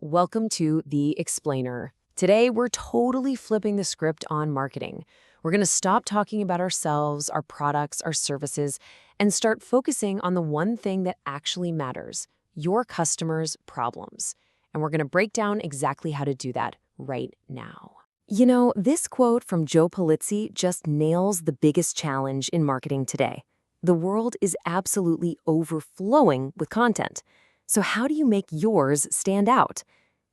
welcome to The Explainer. Today, we're totally flipping the script on marketing. We're going to stop talking about ourselves, our products, our services, and start focusing on the one thing that actually matters, your customers' problems. And we're going to break down exactly how to do that right now. You know, this quote from Joe Pulizzi just nails the biggest challenge in marketing today. The world is absolutely overflowing with content. So how do you make yours stand out?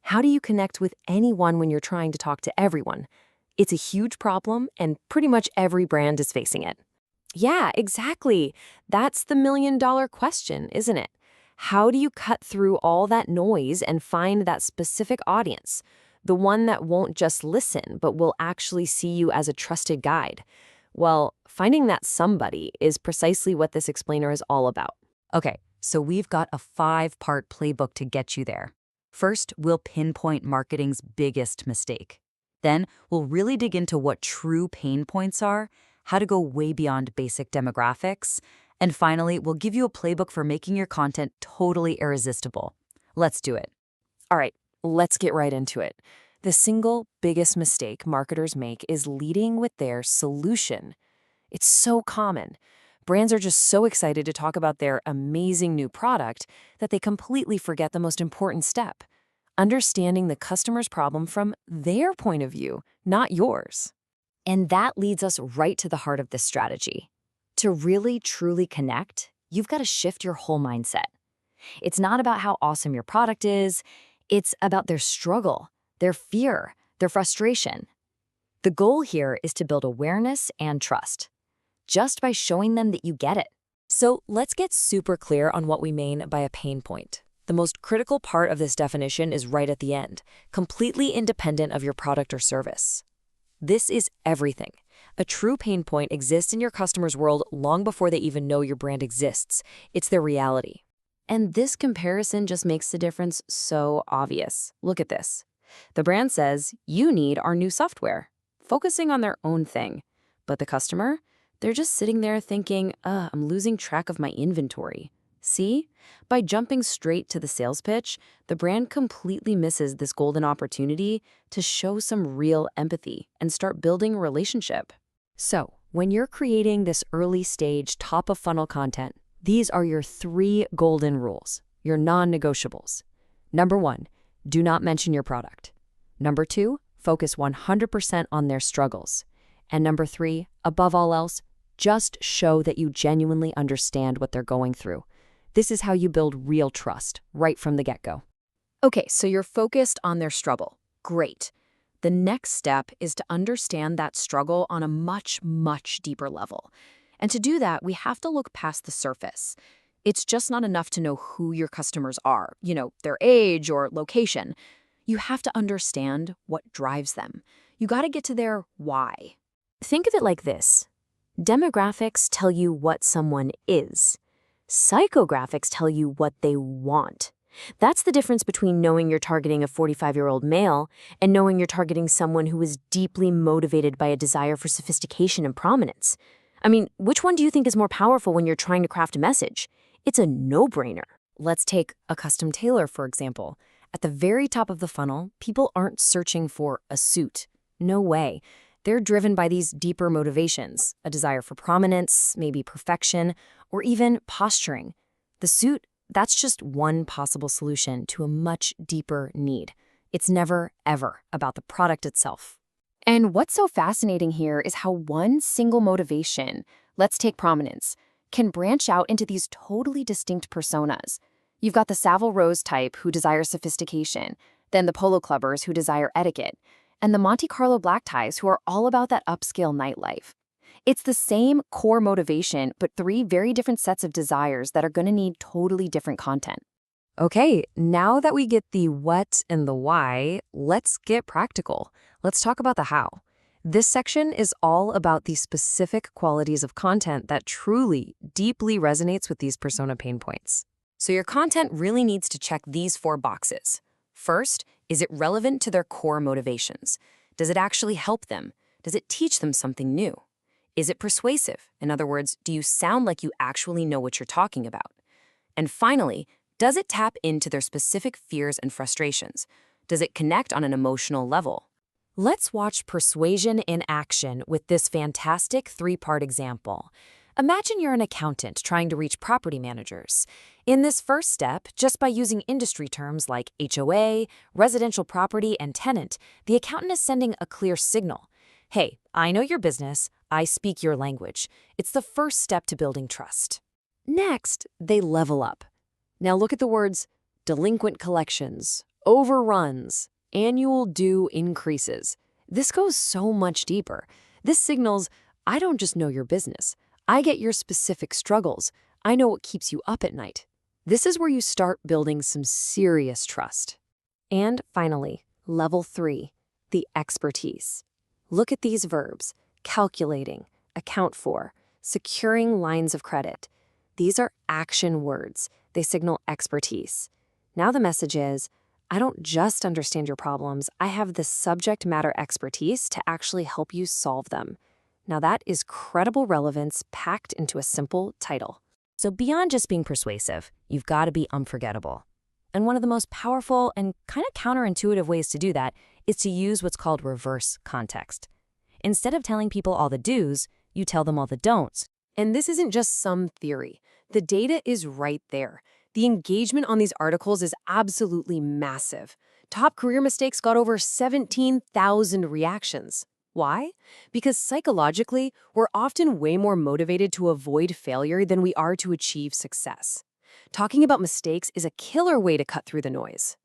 How do you connect with anyone when you're trying to talk to everyone? It's a huge problem, and pretty much every brand is facing it. Yeah, exactly. That's the million-dollar question, isn't it? How do you cut through all that noise and find that specific audience? The one that won't just listen, but will actually see you as a trusted guide. Well, finding that somebody is precisely what this explainer is all about. Okay, so we've got a 5-part playbook to get you there. First, we'll pinpoint marketing's biggest mistake. Then, we'll really dig into what true pain points are, how to go way beyond basic demographics, and finally, we'll give you a playbook for making your content totally irresistible. Let's do it. All right, let's get right into it. The single biggest mistake marketers make is leading with their solution. It's so common. Brands are just so excited to talk about their amazing new product that they completely forget the most important step, understanding the customer's problem from their point of view, not yours. And that leads us right to the heart of this strategy. To really, truly connect, you've got to shift your whole mindset. It's not about how awesome your product is. It's about their struggle, their fear, their frustration. The goal here is to build awareness and trust, just by showing them that you get it. So let's get super clear on what we mean by a pain point. The most critical part of this definition is right at the end, completely independent of your product or service. This is everything. A true pain point exists in your customer's world long before they even know your brand exists. It's their reality. And this comparison just makes the difference so obvious. Look at this. The brand says, you need our new software, focusing on their own thing. But the customer? They're just sitting there thinking, I'm losing track of my inventory. See? By jumping straight to the sales pitch, the brand completely misses this golden opportunity to show some real empathy and start building a relationship. So, when you're creating this early stage top-of-funnel content, these are your 3 golden rules, your non-negotiables. Number 1, do not mention your product. Number 2, focus 100% on their struggles. And number 3, above all else, just show that you genuinely understand what they're going through. This is how you build real trust, right from the get-go. Okay, so you're focused on their struggle. Great. The next step is to understand that struggle on a much, much deeper level. And to do that, we have to look past the surface. It's just not enough to know who your customers are, their age or location. You have to understand what drives them. You got to get to their why. Think of it like this. Demographics tell you what someone is. Psychographics tell you what they want. That's the difference between knowing you're targeting a 45-year-old male and knowing you're targeting someone who is deeply motivated by a desire for sophistication and prominence. I mean, which one do you think is more powerful when you're trying to craft a message? It's a no-brainer. Let's take a custom tailor, for example. At the very top of the funnel, people aren't searching for a suit. No way. They're driven by these deeper motivations, a desire for prominence, maybe perfection, or even posturing. The suit, that's just one possible solution to a much deeper need. It's never, ever about the product itself. And what's so fascinating here is how one single motivation, let's take prominence, can branch out into these totally distinct personas. You've got the Savile Rose type who desires sophistication, then the Polo Clubbers who desire etiquette, and the Monte Carlo black ties who are all about that upscale nightlife. It's the same core motivation, but 3 very different sets of desires that are going to need totally different content. Okay, now that we get the what and the why, let's get practical. Let's talk about the how. This section is all about the specific qualities of content that truly, deeply resonates with these persona pain points. So your content really needs to check these 4 boxes. First, is it relevant to their core motivations? Does it actually help them? Does it teach them something new? Is it persuasive? In other words, do you sound like you actually know what you're talking about? And finally, Does it tap into their specific fears and frustrations? Does it connect on an emotional level? Let's watch persuasion in action with this fantastic three-part example. Imagine you're an accountant trying to reach property managers. In this first step, just by using industry terms like HOA, residential property, and tenant, the accountant is sending a clear signal. Hey, I know your business. I speak your language. It's the first step to building trust. Next, they level up. Now look at the words delinquent collections, overruns, annual due increases. This goes so much deeper. This signals, I don't just know your business. I get your specific struggles. I know what keeps you up at night. This is where you start building some serious trust. And finally, level 3, the expertise. Look at these verbs: calculating, account for, securing lines of credit. These are action words. They signal expertise. Now the message is, I don't just understand your problems, I have the subject matter expertise to actually help you solve them. Now that is credible relevance packed into a simple title. So beyond just being persuasive, you've got to be unforgettable. And one of the most powerful and kind of counterintuitive ways to do that is to use what's called reverse context. Instead of telling people all the do's, you tell them all the don'ts. And this isn't just some theory. The data is right there. The engagement on these articles is absolutely massive. Top career mistakes got over 17,000 reactions. Why? Because psychologically, we're often way more motivated to avoid failure than we are to achieve success. Talking about mistakes is a killer way to cut through the noise.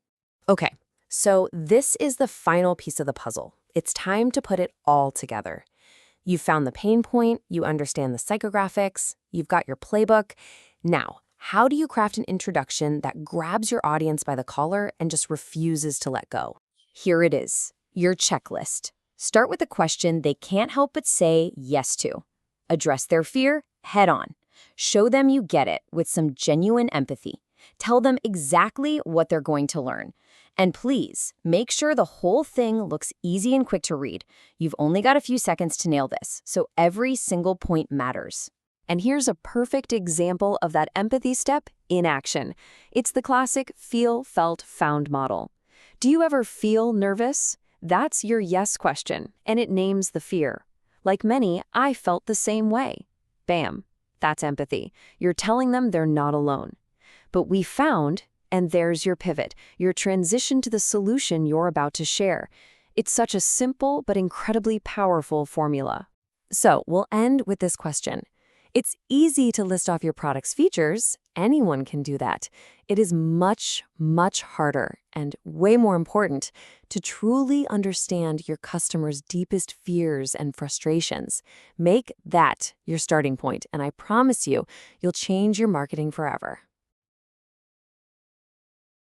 Okay, so this is the final piece of the puzzle. It's time to put it all together. You've found the pain point, you understand the psychographics, you've got your playbook. Now, how do you craft an introduction that grabs your audience by the collar and just refuses to let go? Here it is, your checklist. Start with a question they can't help but say yes to. Address their fear head on. Show them you get it with some genuine empathy. Tell them exactly what they're going to learn. And please, make sure the whole thing looks easy and quick to read. You've only got a few seconds to nail this, so every single point matters. And here's a perfect example of that empathy step in action. It's the classic feel, felt, found model. Do you ever feel nervous? That's your yes question, and it names the fear. Like many, I felt the same way. Bam. That's empathy. You're telling them they're not alone. But we found, and there's your pivot, your transition to the solution you're about to share. It's such a simple but incredibly powerful formula. So we'll end with this question. It's easy to list off your product's features. Anyone can do that. It is much, much harder and way more important to truly understand your customers' deepest fears and frustrations. Make that your starting point, and I promise you, you'll change your marketing forever.